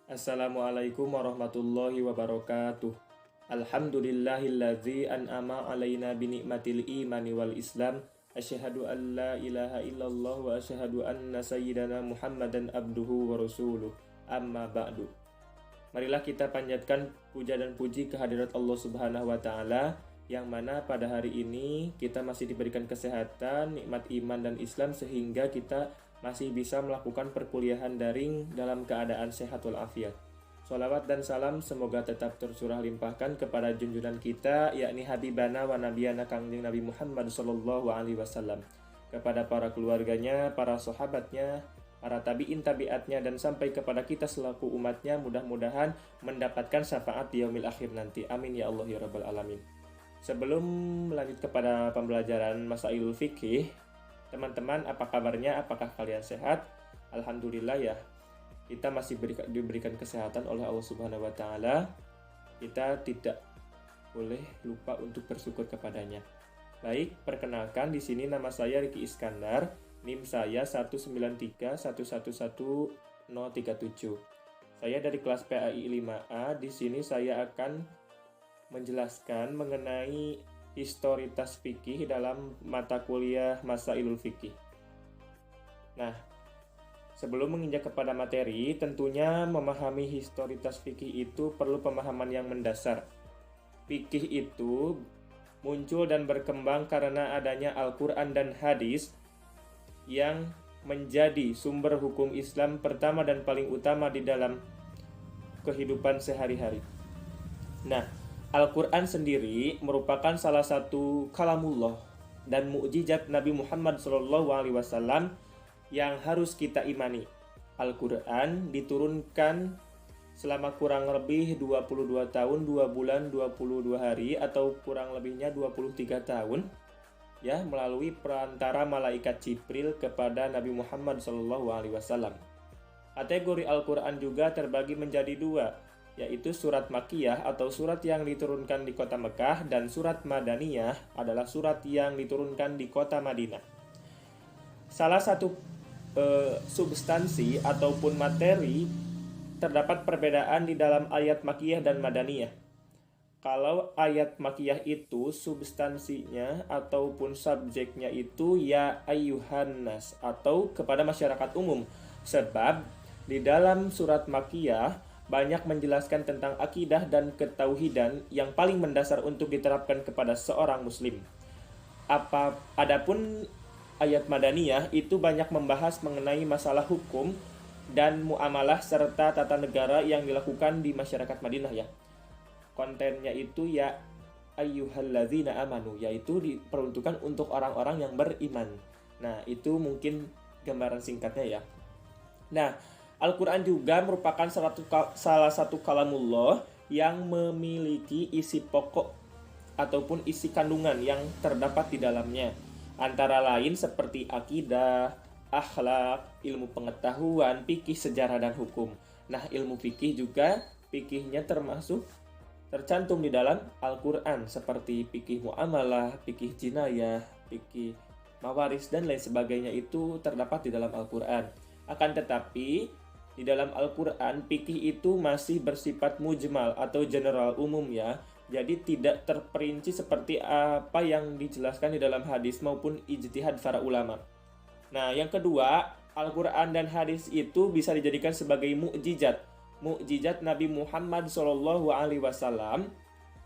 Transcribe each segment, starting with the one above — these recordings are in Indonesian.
Assalamualaikum warahmatullahi wabarakatuh. Alhamdulillahilladzi an'ama alaina binikmatil imani wal islam. Asyhadu an la ilaha illallah wa asyhadu anna sayyidana Muhammadan abduhu wa rasuluh. Amma ba'du. Marilah kita panjatkan puja dan puji kehadirat Allah Subhanahu wa taala yang mana pada hari ini kita masih diberikan kesehatan, nikmat iman dan Islam sehingga kita masih bisa melakukan perkuliahan daring dalam keadaan sehat walafiat. Sholawat dan salam semoga tetap tercurah limpahkan kepada junjungan kita, yakni Habibana wa Nabiyana Kangjeng Nabi Muhammad Sallallahu Alaihi Wasallam, kepada para keluarganya, para sahabatnya, para tabi'in tabi'atnya, dan sampai kepada kita selaku umatnya, mudah-mudahan mendapatkan syafaat di yaumil akhir nanti. Amin ya Allah ya Rabbal Alamin. Sebelum lanjut kepada pembelajaran Masailul Fikih, teman-teman, apa kabarnya? Apakah kalian sehat? Alhamdulillah ya. Kita masih diberikan kesehatan oleh Allah Subhanahu wa taala. Kita tidak boleh lupa untuk bersyukur kepadanya. Baik, perkenalkan di sini nama saya Riki Iskandar, NIM saya 193111037. Saya dari kelas PAI 5A. Di sini saya akan menjelaskan mengenai historitas fikih dalam mata kuliah Masailul Fikih. Nah, sebelum menginjak kepada materi, tentunya memahami historitas fikih itu perlu pemahaman yang mendasar. Fikih itu muncul dan berkembang karena adanya Al-Quran dan hadis yang menjadi sumber hukum Islam pertama dan paling utama di dalam kehidupan sehari-hari. Nah, Al-Quran sendiri merupakan salah satu kalamullah dan mukjizat Nabi Muhammad SAW yang harus kita imani. Al-Quran diturunkan selama kurang lebih 22 tahun, 2 bulan, 22 hari, atau kurang lebihnya 23 tahun, ya, melalui perantara malaikat Jibril kepada Nabi Muhammad SAW. Kategori Al-Quran juga terbagi menjadi dua, yaitu surat Makkiyah atau surat yang diturunkan di kota Mekah, dan surat Madaniyah adalah surat yang diturunkan di kota Madinah. Salah satu substansi ataupun materi, terdapat perbedaan di dalam ayat Makkiyah dan Madaniyah. Kalau ayat Makkiyah itu substansinya ataupun subjeknya itu ya ayyuhan nas, atau kepada masyarakat umum, sebab di dalam surat Makkiyah banyak menjelaskan tentang akidah dan ketauhidan yang paling mendasar untuk diterapkan kepada seorang muslim. Adapun ayat Madaniyah itu banyak membahas mengenai masalah hukum dan muamalah serta tata negara yang dilakukan di masyarakat Madinah, ya. Kontennya itu ya ayyuhalladzina amanu, yaitu diperuntukkan untuk orang-orang yang beriman. Nah, itu mungkin gambaran singkatnya, ya. Nah, Al-Quran juga merupakan salah satu kalamullah yang memiliki isi pokok ataupun isi kandungan yang terdapat di dalamnya. Antara lain seperti akidah, akhlak, ilmu pengetahuan, fikih, sejarah, dan hukum. Nah, ilmu fikih juga, fikihnya tercantum di dalam Al-Quran, seperti fikih muamalah, fikih jinayah, fikih mawaris, dan lain sebagainya itu terdapat di dalam Al-Quran. Akan tetapi, di dalam Al-Quran, fikih itu masih bersifat mujmal atau general, umum, ya. Jadi tidak terperinci seperti apa yang dijelaskan di dalam hadis maupun ijtihad para ulama. Nah, yang kedua, Al-Quran dan hadis itu bisa dijadikan sebagai mukjizat. Mukjizat Nabi Muhammad SAW,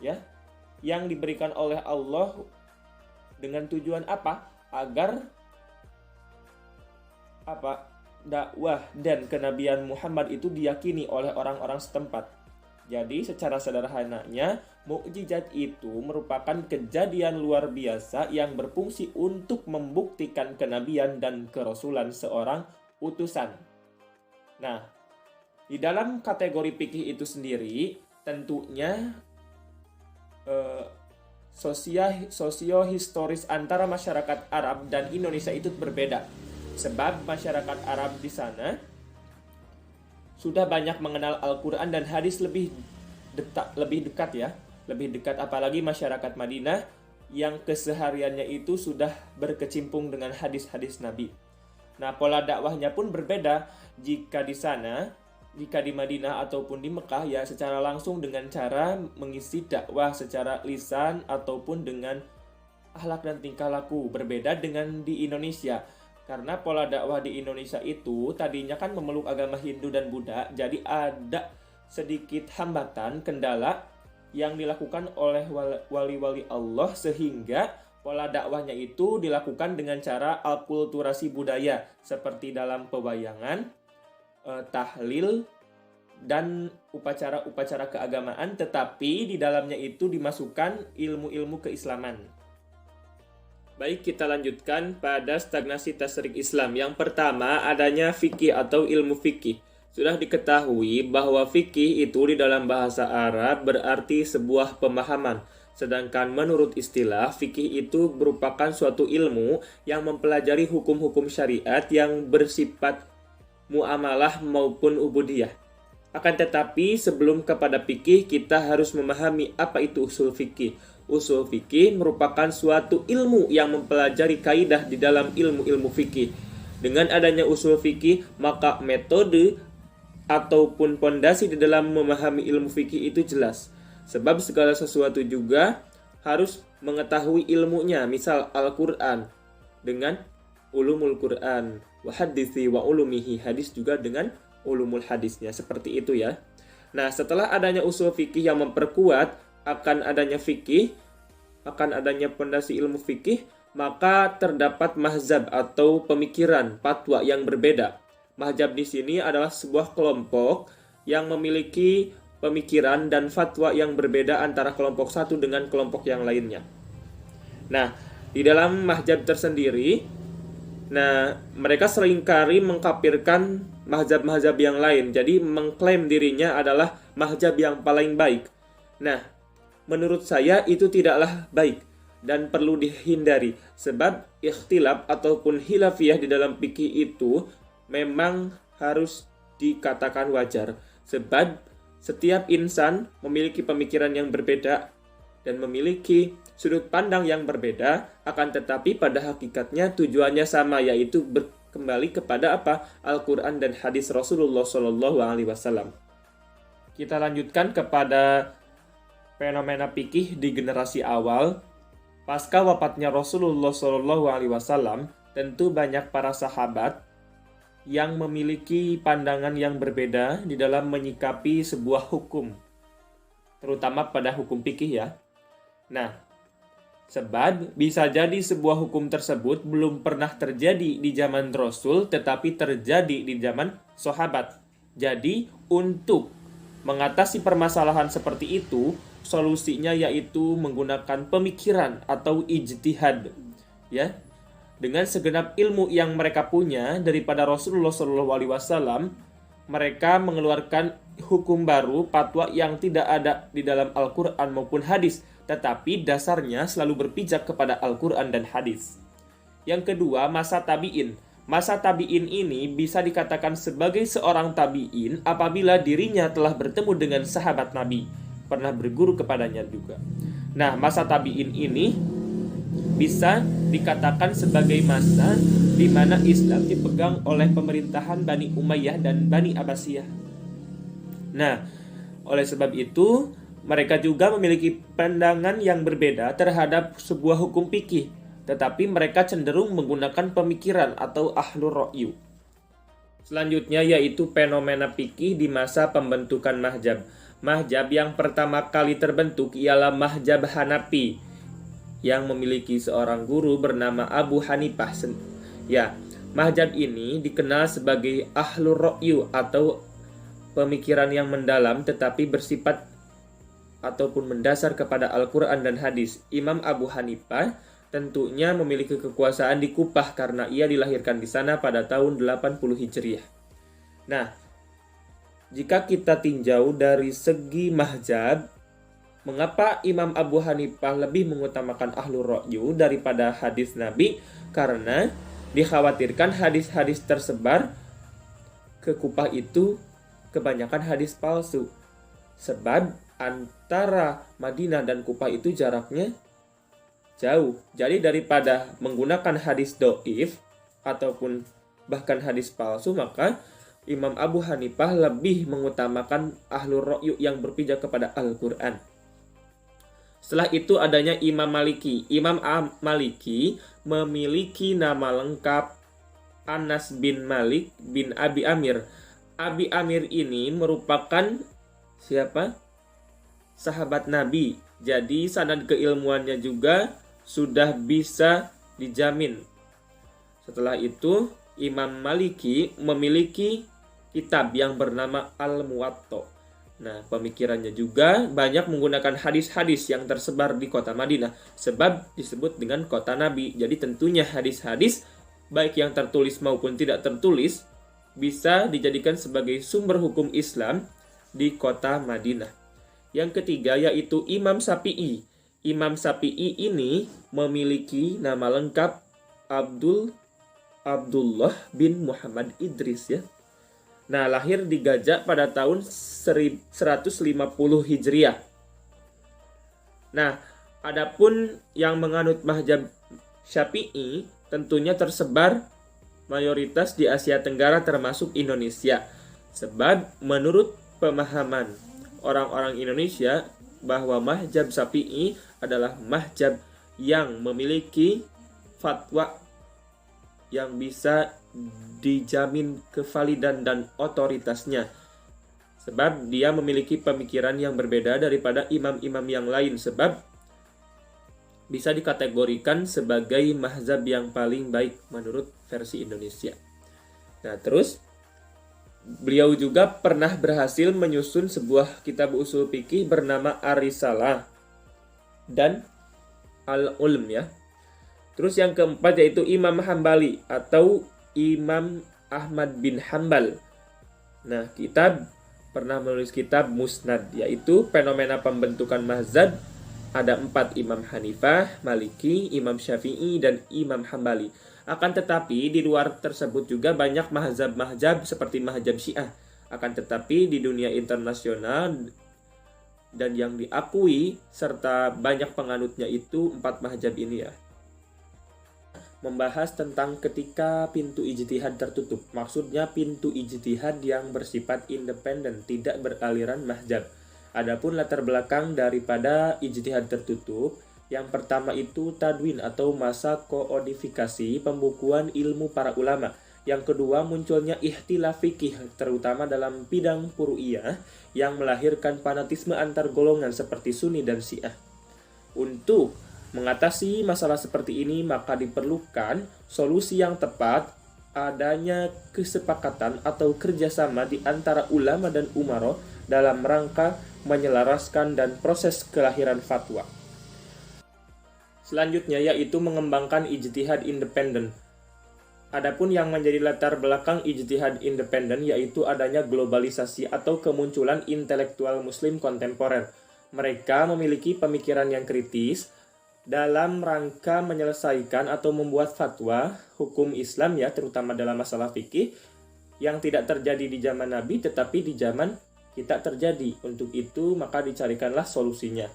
ya, yang diberikan oleh Allah dengan tujuan apa? Agar dakwah dan kenabian Muhammad itu diyakini oleh orang-orang setempat. Jadi secara sederhananya, mukjizat itu merupakan kejadian luar biasa yang berfungsi untuk membuktikan kenabian dan kerasulan seorang utusan. Nah, di dalam kategori fikih itu sendiri, tentunya sosio-historis antara masyarakat Arab dan Indonesia itu berbeda. Sebab masyarakat Arab di sana sudah banyak mengenal Al-Quran dan hadis lebih dekat, ya. Lebih dekat, apalagi masyarakat Madinah yang kesehariannya itu sudah berkecimpung dengan hadis-hadis Nabi. Nah, pola dakwahnya pun berbeda. Jika di sana jika di Madinah ataupun di Mekah ya secara langsung dengan cara mengisi dakwah secara lisan ataupun dengan akhlak dan tingkah laku. Berbeda dengan di Indonesia. Karena pola dakwah di Indonesia itu tadinya kan memeluk agama Hindu dan Buddha, jadi ada sedikit hambatan, kendala yang dilakukan oleh wali-wali Allah sehingga pola dakwahnya itu dilakukan dengan cara akulturasi budaya seperti dalam pewayangan, tahlil, dan upacara-upacara keagamaan, tetapi di dalamnya itu dimasukkan ilmu-ilmu keislaman. Baik, kita lanjutkan pada stagnasi tasrik Islam. Yang pertama, adanya fikih atau ilmu fikih. Sudah diketahui bahwa fikih itu di dalam bahasa Arab berarti sebuah pemahaman. Sedangkan menurut istilah, fikih itu merupakan suatu ilmu yang mempelajari hukum-hukum syariat yang bersifat muamalah maupun ubudiyah. Akan tetapi sebelum kepada fikih, kita harus memahami apa itu usul fikih. Usul fikih merupakan suatu ilmu yang mempelajari kaidah di dalam ilmu-ilmu fikih. Dengan adanya usul fikih, maka metode ataupun pondasi di dalam memahami ilmu fikih itu jelas. Sebab segala sesuatu juga harus mengetahui ilmunya. Misal Al-Quran dengan ulumul Quran, wa hadithi wa ulumihi, hadis juga dengan ulumul hadisnya. Seperti itu ya. Nah, setelah adanya usul fikih yang memperkuat akan adanya fikih, akan adanya pondasi ilmu fikih, maka terdapat mazhab atau pemikiran fatwa yang berbeda. Mazhab di sini adalah sebuah kelompok yang memiliki pemikiran dan fatwa yang berbeda antara kelompok satu dengan kelompok yang lainnya. Nah, di dalam mazhab tersendiri, mereka seringkali mengkafirkan mazhab-mazhab yang lain. Jadi mengklaim dirinya adalah mazhab yang paling baik. Nah, menurut saya itu tidaklah baik dan perlu dihindari. Sebab ikhtilaf ataupun khilafiyah di dalam fikih itu memang harus dikatakan wajar. Sebab setiap insan memiliki pemikiran yang berbeda dan memiliki sudut pandang yang berbeda, akan tetapi pada hakikatnya tujuannya sama, yaitu kembali kepada apa? Al-Quran dan hadis Rasulullah SAW. Kita lanjutkan kepada fenomena fikih di generasi awal. Pasca wafatnya Rasulullah SAW, tentu banyak para sahabat yang memiliki pandangan yang berbeda di dalam menyikapi sebuah hukum, terutama pada hukum fikih ya. Nah, sebab bisa jadi sebuah hukum tersebut belum pernah terjadi di zaman Rasul, tetapi terjadi di zaman sahabat. Jadi, untuk mengatasi permasalahan seperti itu, solusinya yaitu menggunakan pemikiran atau ijtihad, ya. Dengan segenap ilmu yang mereka punya daripada Rasulullah SAW, mereka mengeluarkan hukum baru, fatwa yang tidak ada di dalam Al-Quran maupun hadis, tetapi dasarnya selalu berpijak kepada Al-Quran dan hadis. Yang kedua, masa tabi'in. Masa tabi'in ini bisa dikatakan sebagai seorang tabi'in apabila dirinya telah bertemu dengan sahabat Nabi, pernah berguru kepadanya juga. Nah, masa tabi'in ini bisa dikatakan sebagai masa di mana Islam dipegang oleh pemerintahan Bani Umayyah dan Bani Abbasiyah. Nah, oleh sebab itu, mereka juga memiliki pandangan yang berbeda terhadap sebuah hukum fikih, tetapi mereka cenderung menggunakan pemikiran atau ahlur ra'yu. Selanjutnya yaitu fenomena fikih di masa pembentukan mazhab. Mazhab yang pertama kali terbentuk ialah mazhab Hanafi, yang memiliki seorang guru bernama Abu Hanifah. Ya, mazhab ini dikenal sebagai ahlur ra'yu atau pemikiran yang mendalam tetapi bersifat ataupun mendasar kepada Al-Quran dan hadis. Imam Abu Hanifah tentunya memiliki kekuasaan di Kufah karena ia dilahirkan di sana pada tahun 80 Hijriah. Nah, jika kita tinjau dari segi mazhab, mengapa Imam Abu Hanifah lebih mengutamakan ahlur ra'yu daripada hadis Nabi? Karena dikhawatirkan hadis-hadis tersebar ke Kufah itu kebanyakan hadis palsu. Sebab antara Madinah dan Kufah itu jaraknya jauh. Jadi daripada menggunakan hadis dhaif ataupun bahkan hadis palsu, maka Imam Abu Hanifah lebih mengutamakan ahlur ra'yu yang berpijak kepada Al-Quran. Setelah itu adanya Imam Maliki. Imam Maliki memiliki nama lengkap Anas bin Malik bin Abi Amir. Abi Amir ini merupakan siapa? Sahabat Nabi. Jadi sanad keilmuannya juga sudah bisa dijamin. Setelah itu Imam Maliki memiliki kitab yang bernama Al-Muwatta. Nah, pemikirannya juga banyak menggunakan hadis-hadis yang tersebar di kota Madinah, sebab disebut dengan kota Nabi. Jadi tentunya hadis-hadis, baik yang tertulis maupun tidak tertulis, bisa dijadikan sebagai sumber hukum Islam di kota Madinah. Yang ketiga yaitu Imam Syafi'i. Imam Syafi'i ini memiliki nama lengkap Abdullah bin Muhammad Idris ya. Nah, lahir di Gajah pada tahun 150 Hijriah. Nah, adapun yang menganut mazhab Syafi'i tentunya tersebar mayoritas di Asia Tenggara termasuk Indonesia. Sebab menurut pemahaman orang-orang Indonesia bahwa mazhab Syafi'i adalah mazhab yang memiliki fatwa yang bisa dijamin kevalidan dan otoritasnya. Sebab dia memiliki pemikiran yang berbeda daripada imam-imam yang lain. Sebab bisa dikategorikan sebagai mazhab yang paling baik menurut versi Indonesia. Nah, terus beliau juga pernah berhasil menyusun sebuah kitab usul fikih bernama Ar-Risalah dan Al-Ulm ya. Terus yang keempat yaitu Imam Hambali atau Imam Ahmad bin Hambal. Nah, kita pernah menulis kitab Musnad, yaitu fenomena pembentukan mazhab. Ada 4 Imam Hanifah, Maliki, Imam Syafi'i, dan Imam Hambali. Akan tetapi di luar tersebut juga banyak mazhab-mazhab seperti mazhab Syiah. Akan tetapi di dunia internasional dan yang diakui serta banyak penganutnya itu 4 mazhab ini ya. Membahas tentang ketika pintu ijtihad tertutup. Maksudnya pintu ijtihad yang bersifat independen, tidak beraliran mazhab. Adapun latar belakang daripada ijtihad tertutup, yang pertama itu tadwin atau masa koodifikasi pembukuan ilmu para ulama. Yang kedua munculnya ikhtilaf fikih terutama dalam bidang furu'iyah yang melahirkan fanatisme antar golongan seperti Sunni dan Syiah. Untuk mengatasi masalah seperti ini maka diperlukan solusi yang tepat, adanya kesepakatan atau kerjasama di antara ulama dan umaro dalam rangka menyelaraskan dan proses kelahiran fatwa. Selanjutnya yaitu mengembangkan ijtihad independen. Adapun yang menjadi latar belakang ijtihad independen yaitu adanya globalisasi atau kemunculan intelektual muslim kontemporer. Mereka memiliki pemikiran yang kritis dalam rangka menyelesaikan atau membuat fatwa hukum Islam ya, terutama dalam masalah fikih yang tidak terjadi di zaman Nabi tetapi di zaman kita terjadi. Untuk itu maka dicarikanlah solusinya.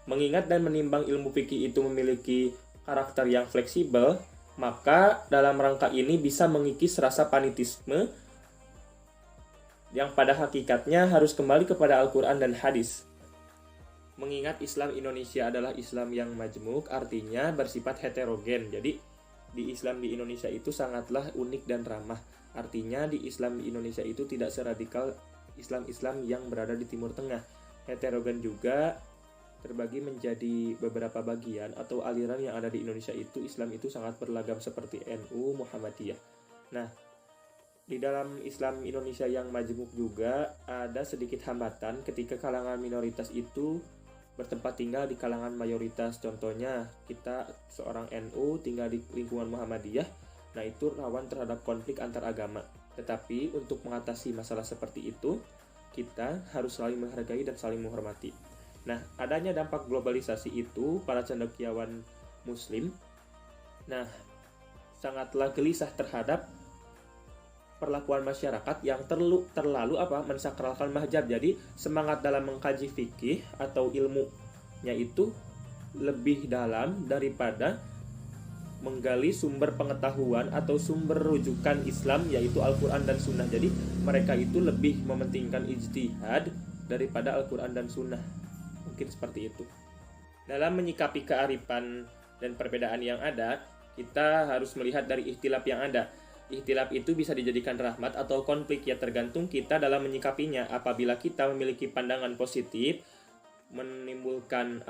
Mengingat dan menimbang ilmu fikih itu memiliki karakter yang fleksibel, maka dalam rangka ini bisa mengikis rasa fanatisme yang pada hakikatnya harus kembali kepada Al-Quran dan hadis. Mengingat Islam Indonesia adalah Islam yang majmuk, artinya bersifat heterogen. Jadi di Islam di Indonesia itu sangatlah unik dan ramah. Artinya di Islam di Indonesia itu tidak seradikal Islam-Islam yang berada di Timur Tengah. Heterogen juga terbagi menjadi beberapa bagian atau aliran yang ada di Indonesia itu. Islam itu sangat beragam seperti NU, Muhammadiyah. Nah, di dalam Islam Indonesia yang majmuk juga ada sedikit hambatan ketika kalangan minoritas itu bertempat tinggal di kalangan mayoritas. Contohnya kita seorang NU tinggal di lingkungan Muhammadiyah, nah itu rawan terhadap konflik antar agama. Tetapi untuk mengatasi masalah seperti itu kita harus saling menghargai dan saling menghormati. Nah, adanya dampak globalisasi itu para cendekiawan muslim sangatlah gelisah terhadap perlakuan masyarakat yang terlalu mensakralkan mazhab. Jadi semangat dalam mengkaji fikih atau ilmunya itu lebih dalam daripada menggali sumber pengetahuan atau sumber rujukan Islam, yaitu Al-Quran dan Sunnah. Jadi mereka itu lebih mementingkan ijtihad daripada Al-Quran dan Sunnah. Mungkin seperti itu. Dalam menyikapi kearifan dan perbedaan yang ada, kita harus melihat dari ikhtilaf yang ada. Ikhtilaf itu bisa dijadikan rahmat atau konflik, ya tergantung kita dalam menyikapinya. Apabila kita memiliki pandangan positif, menimbulkan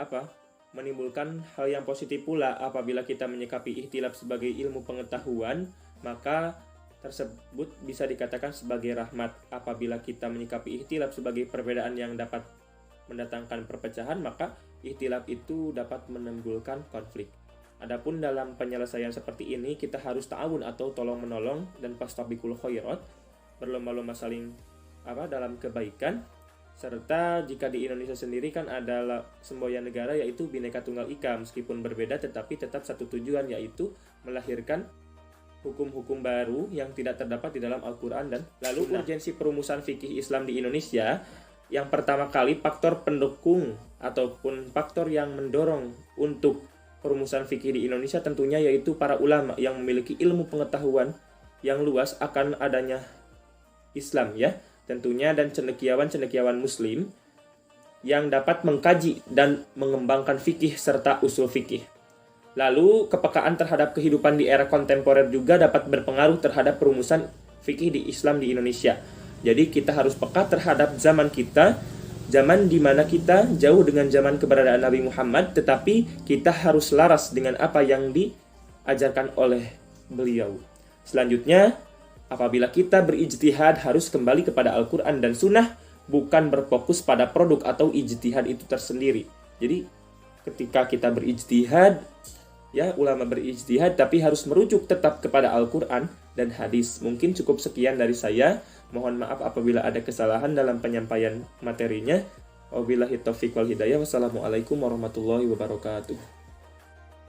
hal yang positif pula. Apabila kita menyikapi ikhtilaf sebagai ilmu pengetahuan, maka tersebut bisa dikatakan sebagai rahmat. Apabila kita menyikapi ikhtilaf sebagai perbedaan yang dapat mendatangkan perpecahan, maka ikhtilaf itu dapat menimbulkan konflik. Adapun dalam penyelesaian seperti ini, kita harus ta'awun atau tolong-menolong dan fastabiqul khairat, berlomba-lomba saling dalam kebaikan. Serta jika di Indonesia sendiri kan adalah semboyan negara, yaitu Bhinneka Tunggal Ika, meskipun berbeda tetapi tetap satu tujuan, yaitu melahirkan hukum-hukum baru yang tidak terdapat di dalam Al-Quran dan lalu urgensi perumusan fikih Islam di Indonesia. Yang pertama kali, faktor pendukung ataupun faktor yang mendorong untuk perumusan fikih di Indonesia tentunya yaitu para ulama yang memiliki ilmu pengetahuan yang luas akan adanya Islam, ya tentunya, dan cendekiawan muslim yang dapat mengkaji dan mengembangkan fikih serta usul fikih. Lalu kepekaan terhadap kehidupan di era kontemporer juga dapat berpengaruh terhadap perumusan fikih di Islam di Indonesia. Jadi kita harus peka terhadap zaman kita, zaman di mana kita jauh dengan zaman keberadaan Nabi Muhammad, tetapi kita harus laras dengan apa yang diajarkan oleh beliau. Selanjutnya, apabila kita berijtihad harus kembali kepada Al-Quran dan Sunnah, bukan berfokus pada produk atau ijtihad itu tersendiri. Jadi ketika kita berijtihad, ya ulama berijtihad, tapi harus merujuk tetap kepada Al-Quran dan hadis. Mungkin cukup sekian dari saya. Mohon maaf apabila ada kesalahan dalam penyampaian materinya. Wabillahi taufiq wal hidayah. Wassalamualaikum warahmatullahi wabarakatuh.